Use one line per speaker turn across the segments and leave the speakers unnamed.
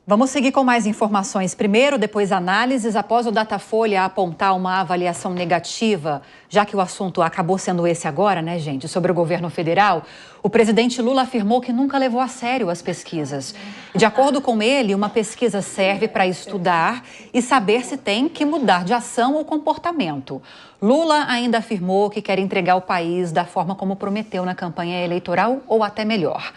Vamos seguir com mais informações. Primeiro, depois análises, após o Datafolha apontar uma avaliação negativa, já que o assunto acabou sendo esse agora, né, gente, sobre o governo federal, o presidente Lula afirmou que nunca levou a sério as pesquisas. De acordo com ele, uma pesquisa serve para estudar e saber se tem que mudar de ação ou comportamento. Lula ainda afirmou que quer entregar o país da forma como prometeu na campanha eleitoral ou até melhor.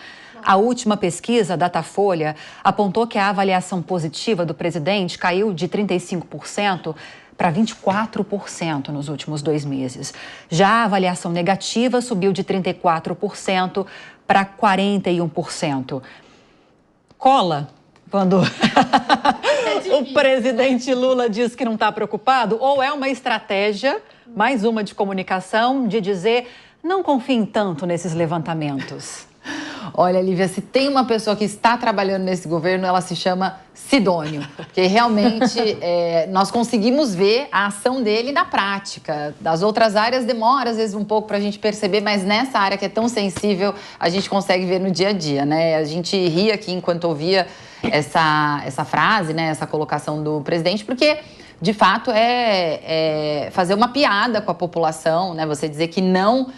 A última pesquisa, Datafolha, apontou que a avaliação positiva do presidente caiu de 35% para 24% nos últimos 2 meses. Já a avaliação negativa subiu de 34% para 41%. Cola quando o presidente Lula diz que não está preocupado, ou é uma estratégia, mais uma de comunicação, de dizer não confiem tanto nesses levantamentos?
Olha, Lívia, se tem uma pessoa que está trabalhando nesse governo, ela se chama Sidônio, porque realmente nós conseguimos ver a ação dele na prática. Das outras áreas demora, às vezes, um pouco para a gente perceber, mas nessa área que é tão sensível, a gente consegue ver no dia a dia, né? A gente ria aqui enquanto ouvia essa frase, né? Essa colocação do presidente, porque de fato é fazer uma piada com a população, né? Você dizer que não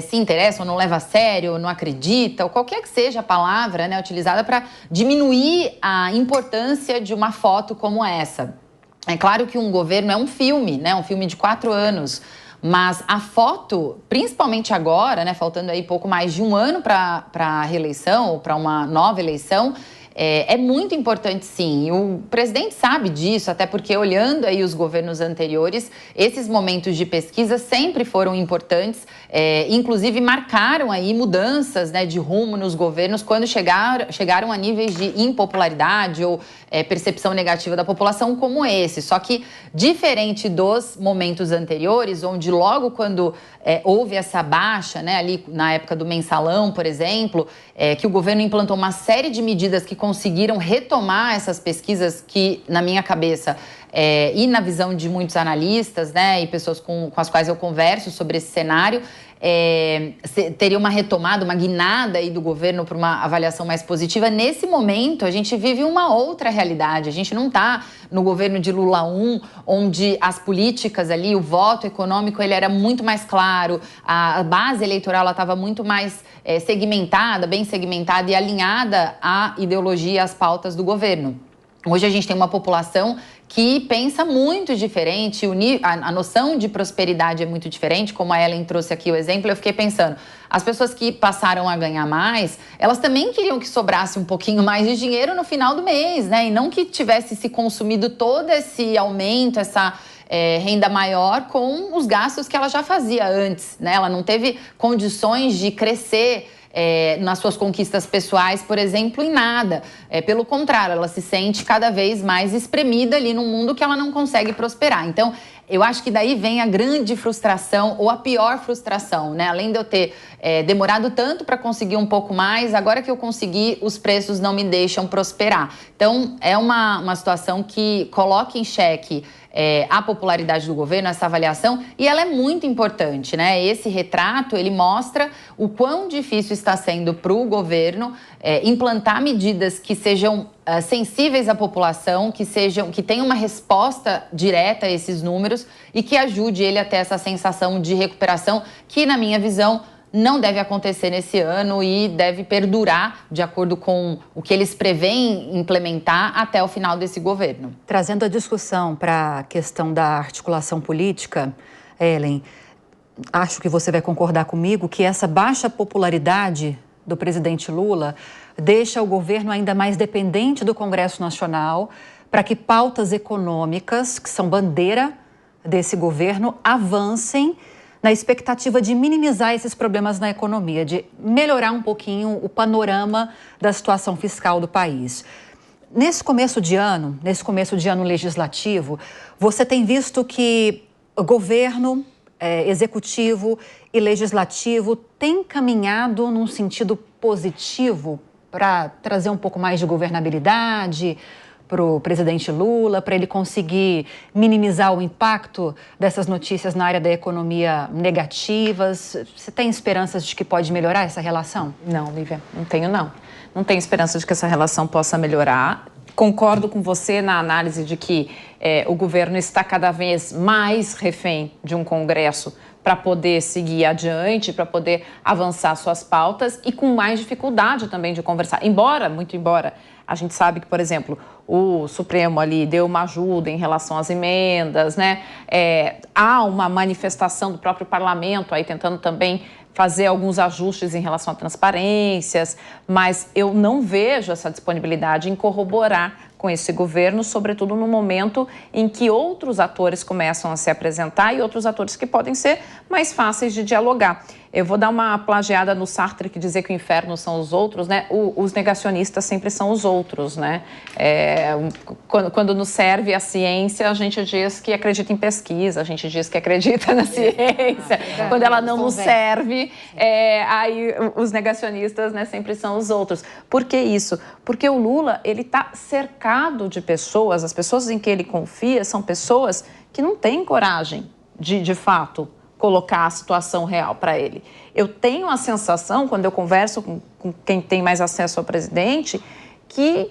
se interessa ou não leva a sério, ou não acredita, ou qualquer que seja a palavra, né, utilizada para diminuir a importância de uma foto como essa. É claro que um governo é um filme, né, um filme de 4 anos, mas a foto, principalmente agora, né, faltando aí pouco mais de 1 ano para a reeleição, ou para uma nova eleição, é muito importante, sim. O presidente sabe disso, até porque, olhando aí os governos anteriores, esses momentos de pesquisa sempre foram importantes, inclusive marcaram aí mudanças, né, de rumo nos governos quando chegaram a níveis de impopularidade ou percepção negativa da população como esse. Só que, diferente dos momentos anteriores, onde logo quando houve essa baixa, né, ali na época do mensalão, por exemplo, que o governo implantou uma série de medidas que conseguiram retomar essas pesquisas que, na minha cabeça, e na visão de muitos analistas, né, e pessoas com as quais eu converso sobre esse cenário, teria uma retomada, uma guinada aí do governo para uma avaliação mais positiva. Nesse momento, a gente vive uma outra realidade. A gente não está no governo de Lula 1, onde as políticas ali, o voto econômico, ele era muito mais claro, a base eleitoral estava muito mais segmentada, bem segmentada e alinhada à ideologia e às pautas do governo. Hoje a gente tem uma população que pensa muito diferente, a noção de prosperidade é muito diferente, como a Ellen trouxe aqui o exemplo. Eu fiquei pensando, as pessoas que passaram a ganhar mais, elas também queriam que sobrasse um pouquinho mais de dinheiro no final do mês, né? E não que tivesse se consumido todo esse aumento, essa renda maior com os gastos que ela já fazia antes, né? Ela não teve condições de crescer nas suas conquistas pessoais, por exemplo, em nada. Pelo contrário, ela se sente cada vez mais espremida ali num mundo que ela não consegue prosperar. Então, eu acho que daí vem a grande frustração, ou a pior frustração, né? Além de eu ter demorado tanto para conseguir um pouco mais, agora que eu consegui, os preços não me deixam prosperar. Então, é uma situação que coloca em xeque a popularidade do governo, essa avaliação, e ela é muito importante, né? Esse retrato, ele mostra o quão difícil está sendo para o governo implantar medidas que sejam sensíveis à população, que tenham uma resposta direta a esses números e que ajude ele a ter essa sensação de recuperação que, na minha visão, não deve acontecer nesse ano e deve perdurar de acordo com o que eles prevêem implementar até o final desse governo.
Trazendo a discussão para a questão da articulação política, Ellen, acho que você vai concordar comigo que essa baixa popularidade do presidente Lula deixa o governo ainda mais dependente do Congresso Nacional para que pautas econômicas, que são bandeira desse governo, avancem na expectativa de minimizar esses problemas na economia, de melhorar um pouquinho o panorama da situação fiscal do país. Nesse começo de ano legislativo, você tem visto que o governo, executivo e legislativo têm caminhado num sentido positivo para trazer um pouco mais de governabilidade para o presidente Lula, para ele conseguir minimizar o impacto dessas notícias na área da economia negativas? Você tem esperanças de que pode melhorar essa relação?
Não, Lívia, não tenho não. Não tenho esperança de que essa relação possa melhorar. concordo com você na análise de que o governo está cada vez mais refém de um Congresso para poder seguir adiante, para poder avançar suas pautas e com mais dificuldade também de conversar. Muito embora, a gente sabe que, por exemplo, o Supremo ali deu uma ajuda em relação às emendas, né? Há uma manifestação do próprio parlamento aí tentando também fazer alguns ajustes em relação a transparências, mas eu não vejo essa disponibilidade em corroborar com esse governo, sobretudo no momento em que outros atores começam a se apresentar e outros atores que podem ser mais fáceis de dialogar. Eu vou dar uma plagiada no Sartre, que dizer que o inferno são os outros, né? Os negacionistas sempre são os outros, né? Quando nos serve a ciência, a gente diz que acredita em pesquisa, a gente diz que acredita na ciência. Quando ela não nos serve, aí os negacionistas, né, sempre são os outros. Por que isso? Porque o Lula, ele está cercado de pessoas, as pessoas em que ele confia são pessoas que não têm coragem de fato, colocar a situação real para ele. Eu tenho a sensação, quando eu converso com quem tem mais acesso ao presidente, que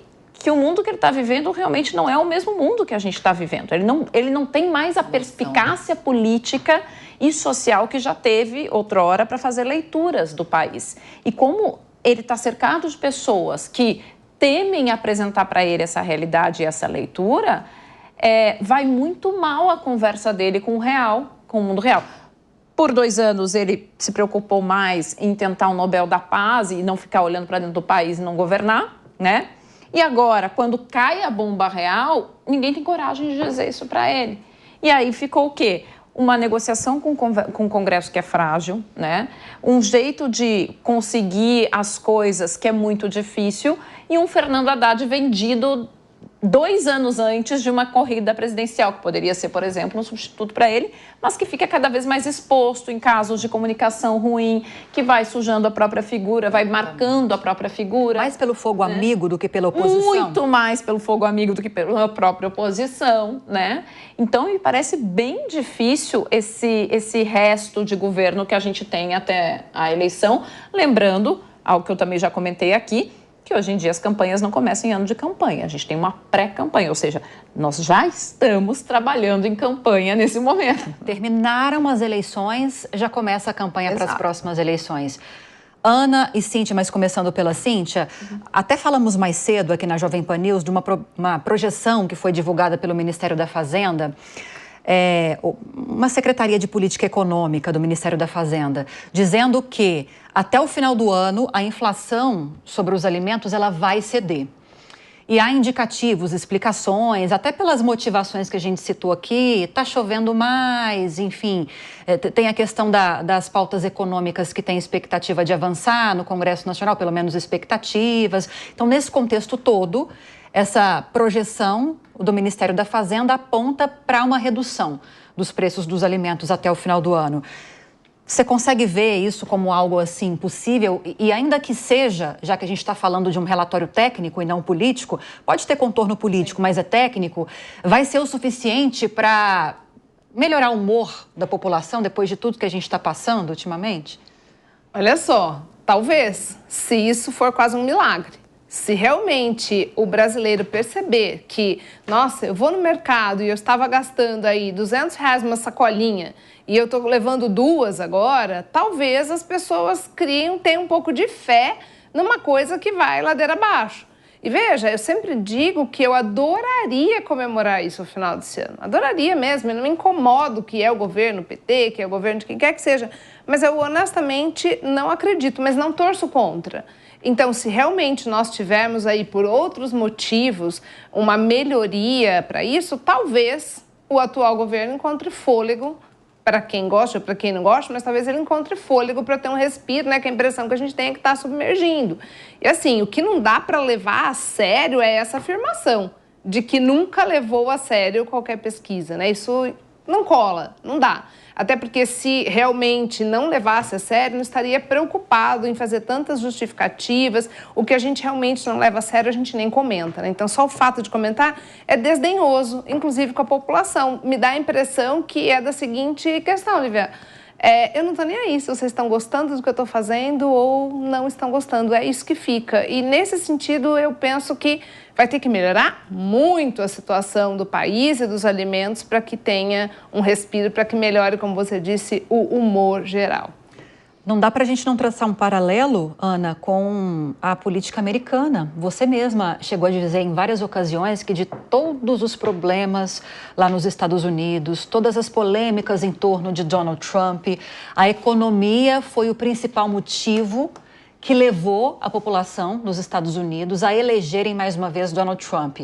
o mundo que ele está vivendo realmente não é o mesmo mundo que a gente está vivendo. Ele não tem mais a perspicácia política e social que já teve outrora para fazer leituras do país. E como ele está cercado de pessoas que temem apresentar para ele essa realidade e essa leitura, vai muito mal a conversa dele com o mundo real. Por 2 anos, ele se preocupou mais em tentar um Nobel da Paz e não ficar olhando para dentro do país e não governar, né? E agora, quando cai a bomba real, ninguém tem coragem de dizer isso para ele. E aí ficou o quê? Uma negociação com o Congresso que é frágil, né? Um jeito de conseguir as coisas que é muito difícil e um Fernando Haddad vendido 2 anos antes de uma corrida presidencial, que poderia ser, por exemplo, um substituto para ele, mas que fica cada vez mais exposto em casos de comunicação ruim, que vai sujando a própria figura, vai marcando a própria figura.
Mais pelo fogo amigo do que pela oposição?
Muito mais pelo fogo amigo do que pela própria oposição, né? Então, me parece bem difícil esse resto de governo que a gente tem até a eleição. Lembrando, algo que eu também já comentei aqui, que hoje em dia as campanhas não começam em ano de campanha, a gente tem uma pré-campanha, ou seja, nós já estamos trabalhando em campanha nesse momento.
Terminaram as eleições, já começa a campanha para as próximas eleições. Ana e Cíntia, mas começando pela Cíntia, até falamos mais cedo aqui na Jovem Pan News de uma projeção que foi divulgada pelo Ministério da Fazenda, uma Secretaria de Política Econômica do Ministério da Fazenda, dizendo que até o final do ano a inflação sobre os alimentos ela vai ceder. E há indicativos, explicações, até pelas motivações que a gente citou aqui, está chovendo mais, enfim, tem a questão das pautas econômicas que tem expectativa de avançar no Congresso Nacional, pelo menos expectativas. Então, nesse contexto todo, essa projeção do Ministério da Fazenda aponta para uma redução dos preços dos alimentos até o final do ano. Você consegue ver isso como algo assim possível? E ainda que seja, já que a gente está falando de um relatório técnico e não político, pode ter contorno político, mas é técnico, vai ser o suficiente para melhorar o humor da população depois de tudo que a gente está passando ultimamente?
Olha só, talvez, se isso for quase um milagre. Se realmente o brasileiro perceber que, nossa, eu vou no mercado e eu estava gastando aí R$200 uma sacolinha e eu estou levando 2 agora, talvez as pessoas tenham um pouco de fé numa coisa que vai ladeira abaixo. E veja, eu sempre digo que eu adoraria comemorar isso no final desse ano. Adoraria mesmo, eu não me incomodo que é o governo PT, que é o governo de quem quer que seja, mas eu honestamente não acredito, mas não torço contra. Então, se realmente nós tivermos aí, por outros motivos, uma melhoria para isso, talvez o atual governo encontre fôlego, para quem gosta ou para quem não gosta, mas talvez ele encontre fôlego para ter um respiro, né? Que a impressão que a gente tem é que está submergindo. E assim, o que não dá para levar a sério é essa afirmação de que nunca levou a sério qualquer pesquisa, né? Isso não cola, não dá. Até porque se realmente não levasse a sério, não estaria preocupado em fazer tantas justificativas. O que a gente realmente não leva a sério, a gente nem comenta, né? Então, só o fato de comentar é desdenhoso, inclusive com a população. Me dá a impressão que é da seguinte questão, Lívia. eu não estou nem aí se vocês estão gostando do que eu estou fazendo ou não estão gostando. É isso que fica. E nesse sentido, eu penso que vai ter que melhorar muito a situação do país e dos alimentos para que tenha um respiro, para que melhore, como você disse, o humor geral.
Não dá para a gente não traçar um paralelo, Ana, com a política americana. Você mesma chegou a dizer em várias ocasiões que de todos os problemas lá nos Estados Unidos, todas as polêmicas em torno de Donald Trump, a economia foi o principal motivo que levou a população nos Estados Unidos a elegerem mais uma vez Donald Trump.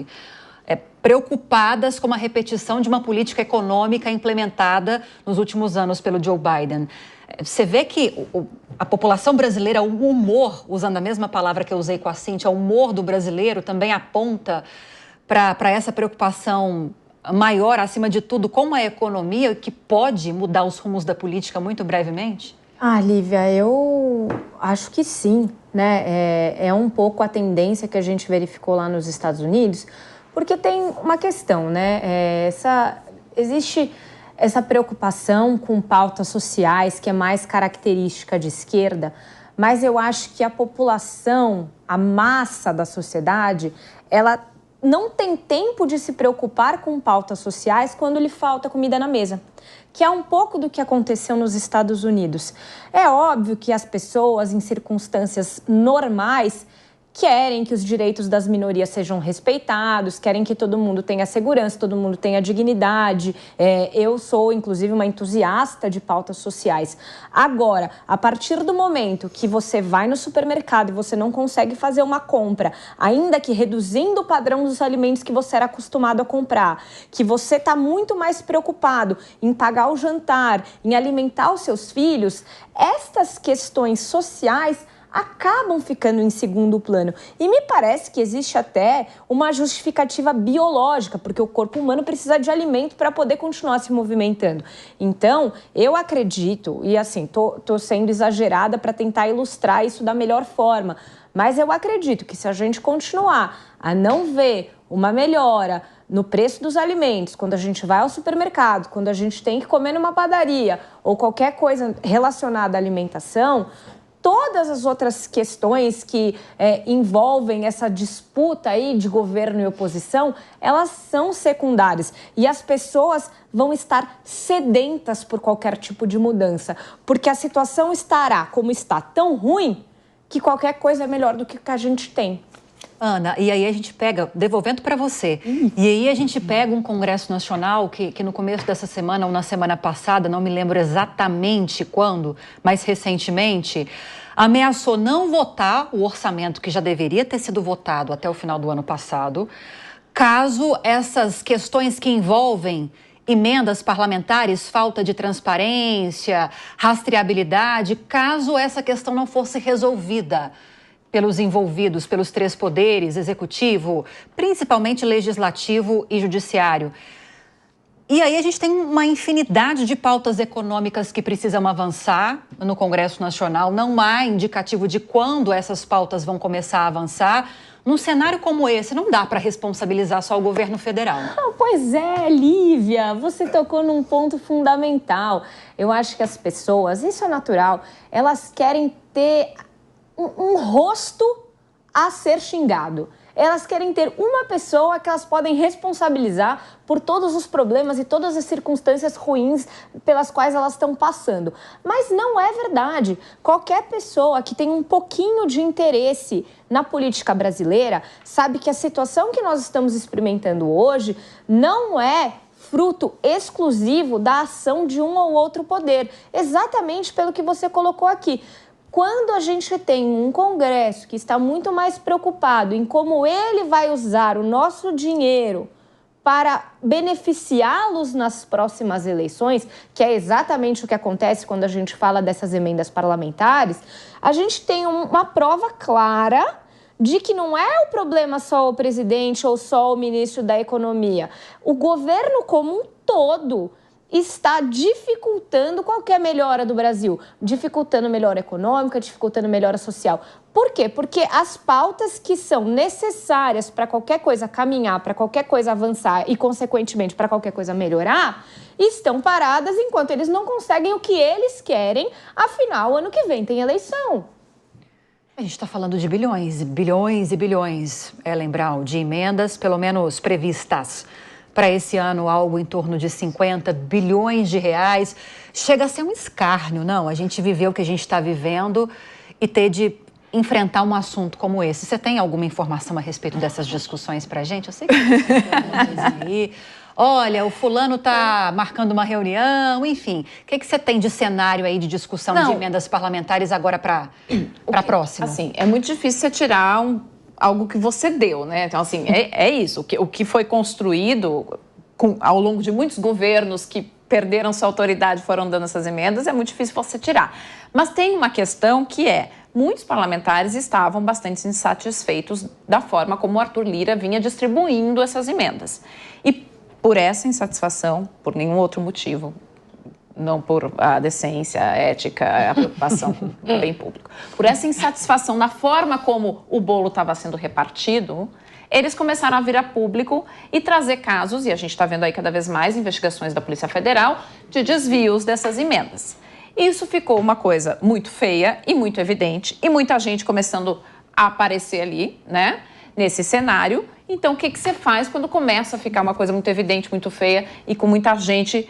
Preocupadas com a repetição de uma política econômica implementada nos últimos anos pelo Joe Biden. Você vê que a população brasileira, o humor, usando a mesma palavra que eu usei com a Cíntia, o humor do brasileiro também aponta para essa preocupação maior, acima de tudo, com a economia, que pode mudar os rumos da política muito brevemente?
Lívia, eu acho que sim, né? É um pouco a tendência que a gente verificou lá nos Estados Unidos, porque tem uma questão, né? Existe essa preocupação com pautas sociais, que é mais característica de esquerda, mas eu acho que a população, a massa da sociedade, ela não tem tempo de se preocupar com pautas sociais quando lhe falta comida na mesa, que é um pouco do que aconteceu nos Estados Unidos. É óbvio que as pessoas, em circunstâncias normais, querem que os direitos das minorias sejam respeitados, querem que todo mundo tenha segurança, todo mundo tenha dignidade. Eu sou, inclusive, uma entusiasta de pautas sociais. Agora, a partir do momento que você vai no supermercado e você não consegue fazer uma compra, ainda que reduzindo o padrão dos alimentos que você era acostumado a comprar, que você está muito mais preocupado em pagar o jantar, em alimentar os seus filhos, estas questões sociais acabam ficando em segundo plano. E me parece que existe até uma justificativa biológica, porque o corpo humano precisa de alimento para poder continuar se movimentando. Então, eu acredito, e assim, tô sendo exagerada para tentar ilustrar isso da melhor forma, mas eu acredito que se a gente continuar a não ver uma melhora no preço dos alimentos, quando a gente vai ao supermercado, quando a gente tem que comer numa padaria ou qualquer coisa relacionada à alimentação, todas as outras questões que envolvem essa disputa aí de governo e oposição, elas são secundárias e as pessoas vão estar sedentas por qualquer tipo de mudança, porque a situação estará como está tão ruim que qualquer coisa é melhor do que a gente tem.
Ana, e aí a gente pega, devolvendo para você, e aí a gente pega um Congresso Nacional que no começo dessa semana ou na semana passada, não me lembro exatamente quando, mas recentemente, ameaçou não votar o orçamento que já deveria ter sido votado até o final do ano passado, caso essas questões que envolvem emendas parlamentares, falta de transparência, rastreabilidade, caso essa questão não fosse resolvida pelos envolvidos, pelos três poderes, executivo, principalmente legislativo e judiciário. E aí a gente tem uma infinidade de pautas econômicas que precisam avançar no Congresso Nacional. Não há indicativo de quando essas pautas vão começar a avançar. Num cenário como esse, não dá para responsabilizar só o governo federal.
Pois é, Lívia, você tocou num ponto fundamental. Eu acho que as pessoas, isso é natural, elas querem ter um rosto a ser xingado. Elas querem ter uma pessoa que elas podem responsabilizar por todos os problemas e todas as circunstâncias ruins pelas quais elas estão passando. Mas não é verdade. Qualquer pessoa que tem um pouquinho de interesse na política brasileira sabe que a situação que nós estamos experimentando hoje não é fruto exclusivo da ação de um ou outro poder. Exatamente pelo que você colocou aqui. Quando a gente tem um Congresso que está muito mais preocupado em como ele vai usar o nosso dinheiro para beneficiá-los nas próximas eleições, que é exatamente o que acontece quando a gente fala dessas emendas parlamentares, a gente tem uma prova clara de que não é o problema só o presidente ou só o ministro da Economia. O governo como um todo está dificultando qualquer melhora do Brasil, dificultando melhora econômica, dificultando melhora social. Por quê? Porque as pautas que são necessárias para qualquer coisa caminhar, para qualquer coisa avançar e, consequentemente, para qualquer coisa melhorar, estão paradas enquanto eles não conseguem o que eles querem. Afinal, ano que vem tem eleição.
A gente está falando de bilhões, bilhões e bilhões, Ellen Brown, de emendas, pelo menos previstas para esse ano, algo em torno de 50 bilhões de reais. Chega a ser um escárnio, não? A gente viveu o que a gente está vivendo e ter de enfrentar um assunto como esse. Você tem alguma informação a respeito dessas discussões para a gente? Eu sei que tem aí. Olha, o fulano está marcando uma reunião, enfim. O que você tem de cenário aí de discussão de emendas parlamentares agora para a próxima?
Assim, é muito difícil você tirar algo que você deu, né? Então, assim, é isso. O que foi construído ao longo de muitos governos que perderam sua autoridade, foram dando essas emendas, é muito difícil você tirar. Mas tem uma questão que muitos parlamentares estavam bastante insatisfeitos da forma como o Arthur Lira vinha distribuindo essas emendas. E por essa insatisfação, por nenhum outro motivo, não por a decência, a ética, a preocupação com o bem público, por essa insatisfação na forma como o bolo estava sendo repartido, eles começaram a vir a público e trazer casos, e a gente está vendo aí cada vez mais investigações da Polícia Federal, de desvios dessas emendas. Isso ficou uma coisa muito feia e muito evidente, e muita gente começando a aparecer ali, né, nesse cenário. Então, o que você faz quando começa a ficar uma coisa muito evidente, muito feia e com muita gente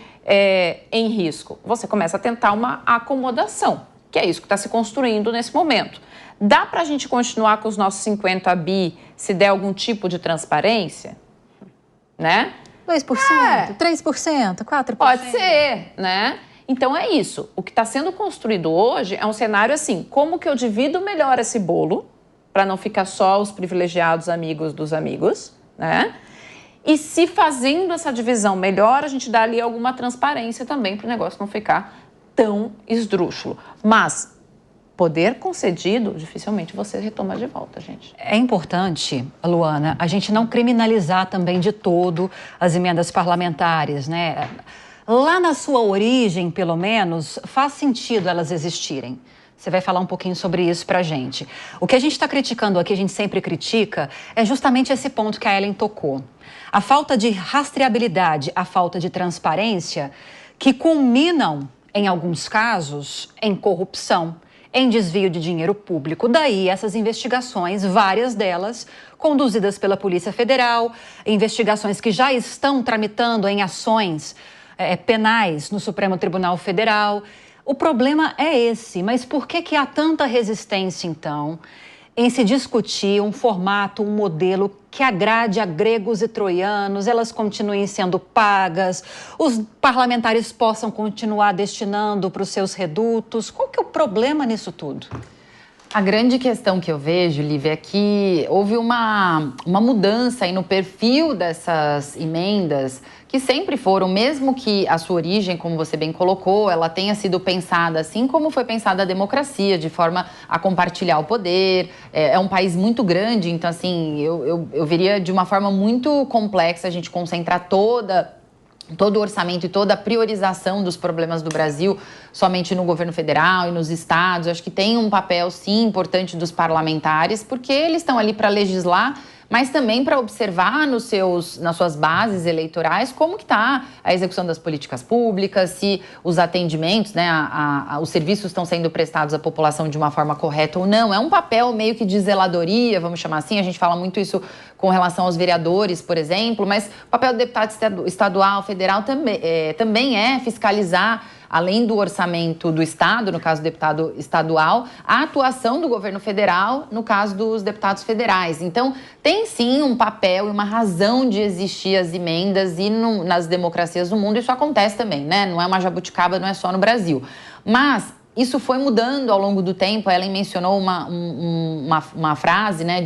em risco? Você começa a tentar uma acomodação, que é isso que está se construindo nesse momento. Dá para a gente continuar com os nossos 50 bi se der algum tipo de transparência? Né?
2%, 3%, 4%?
Pode ser, né? Então é isso. O que está sendo construído hoje é um cenário assim, como que eu divido melhor esse bolo para não ficar só os privilegiados amigos dos amigos, né? E se fazendo essa divisão melhor, a gente dá ali alguma transparência também para o negócio não ficar tão esdrúxulo. Mas poder concedido, dificilmente você retoma de volta, gente.
É importante, Luana, a gente não criminalizar também de todo as emendas parlamentares, né? Lá na sua origem, pelo menos, faz sentido elas existirem. Você vai falar um pouquinho sobre isso pra gente. O que a gente está criticando aqui, a gente sempre critica, é justamente esse ponto que a Ellen tocou. A falta de rastreabilidade, a falta de transparência, que culminam, em alguns casos, em corrupção, em desvio de dinheiro público. Daí essas investigações, várias delas conduzidas pela Polícia Federal, investigações que já estão tramitando em ações penais no Supremo Tribunal Federal. O problema é esse, mas por que há tanta resistência, então, em se discutir um formato, um modelo que agrade a gregos e troianos, elas continuem sendo pagas, os parlamentares possam continuar destinando para os seus redutos? Qual que é o problema nisso tudo?
A grande questão que eu vejo, Lívia, é que houve uma mudança aí no perfil dessas emendas, que sempre foram, mesmo que a sua origem, como você bem colocou, ela tenha sido pensada assim como foi pensada a democracia, de forma a compartilhar o poder. É um país muito grande, então, assim, eu veria de uma forma muito complexa a gente concentrar todo o orçamento e toda a priorização dos problemas do Brasil somente no governo federal e nos estados. Eu acho que tem um papel, sim, importante dos parlamentares, porque eles estão ali para legislar, mas também para observar nas suas bases eleitorais como que está a execução das políticas públicas, se os atendimentos, né, os serviços estão sendo prestados à população de uma forma correta ou não. É um papel meio que de zeladoria, vamos chamar assim. A gente fala muito isso com relação aos vereadores, por exemplo, mas o papel do deputado estadual, federal também é fiscalizar, além do orçamento do Estado, no caso do deputado estadual, a atuação do governo federal, no caso dos deputados federais. Então, tem sim um papel e uma razão de existir as emendas e nas democracias do mundo isso acontece também, né? Não é uma jabuticaba, não é só no Brasil. Mas isso foi mudando ao longo do tempo. A Ellen mencionou uma frase, né,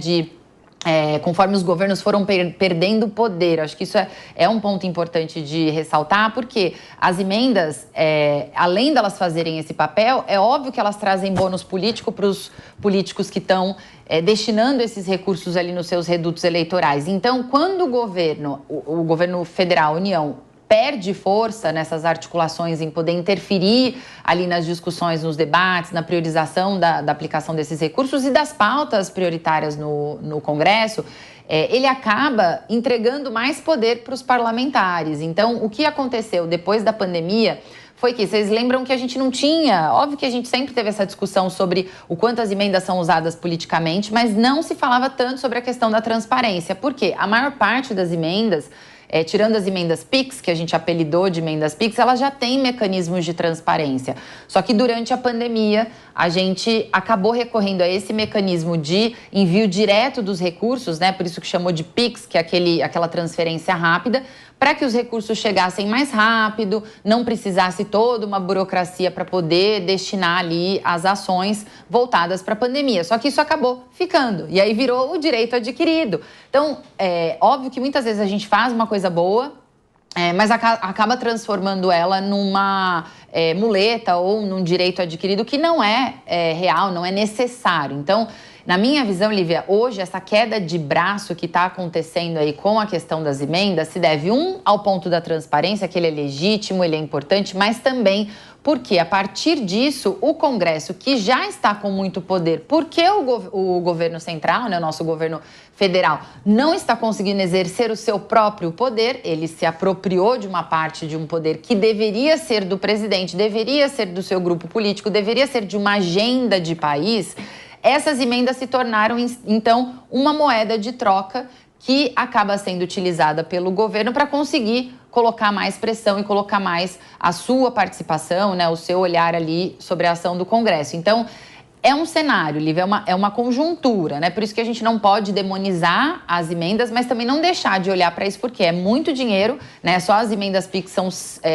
conforme os governos foram perdendo poder. Acho que isso é um ponto importante de ressaltar, porque as emendas, além delas fazerem esse papel, é óbvio que elas trazem bônus político para os políticos que estão destinando esses recursos ali nos seus redutos eleitorais. Então, quando o governo federal, a União, perde força nessas articulações em poder interferir ali nas discussões, nos debates, na priorização da aplicação desses recursos e das pautas prioritárias no Congresso, ele acaba entregando mais poder para os parlamentares. Então, o que aconteceu depois da pandemia foi que vocês lembram que a gente não tinha... Óbvio que a gente sempre teve essa discussão sobre o quanto as emendas são usadas politicamente, mas não se falava tanto sobre a questão da transparência. Por quê? A maior parte das emendas, tirando as emendas PIX, que a gente apelidou de emendas PIX, elas já têm mecanismos de transparência. Só que durante a pandemia, a gente acabou recorrendo a esse mecanismo de envio direto dos recursos, né? Por isso que chamou de PIX, que é aquela transferência rápida, para que os recursos chegassem mais rápido, não precisasse toda uma burocracia para poder destinar ali as ações voltadas para a pandemia. Só que isso acabou ficando, e aí virou o direito adquirido. Então, óbvio que muitas vezes a gente faz uma coisa boa, mas acaba transformando ela numa muleta ou num direito adquirido que não é real, não é necessário. Então, na minha visão, Lívia, hoje essa queda de braço que está acontecendo aí com a questão das emendas se deve, ao ponto da transparência, que ele é legítimo, ele é importante, mas também porque, a partir disso, o Congresso, que já está com muito poder, porque o governo central, né, o nosso governo federal, não está conseguindo exercer o seu próprio poder, ele se apropriou de uma parte de um poder que deveria ser do presidente, deveria ser do seu grupo político, deveria ser de uma agenda de país. Essas emendas se tornaram, então, uma moeda de troca que acaba sendo utilizada pelo governo para conseguir colocar mais pressão e colocar mais a sua participação, né, o seu olhar ali sobre a ação do Congresso. Então, é um cenário, Lívia, é uma conjuntura, né? Por isso que a gente não pode demonizar as emendas, mas também não deixar de olhar para isso, porque é muito dinheiro, né? Só as emendas PIX são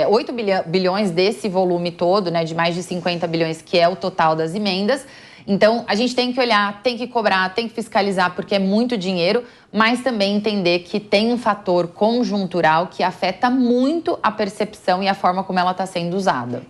8 bilhões desse volume todo, né? De mais de 50 bilhões, que é o total das emendas. Então, a gente tem que olhar, tem que cobrar, tem que fiscalizar, porque é muito dinheiro, mas também entender que tem um fator conjuntural que afeta muito a percepção e a forma como ela está sendo usada.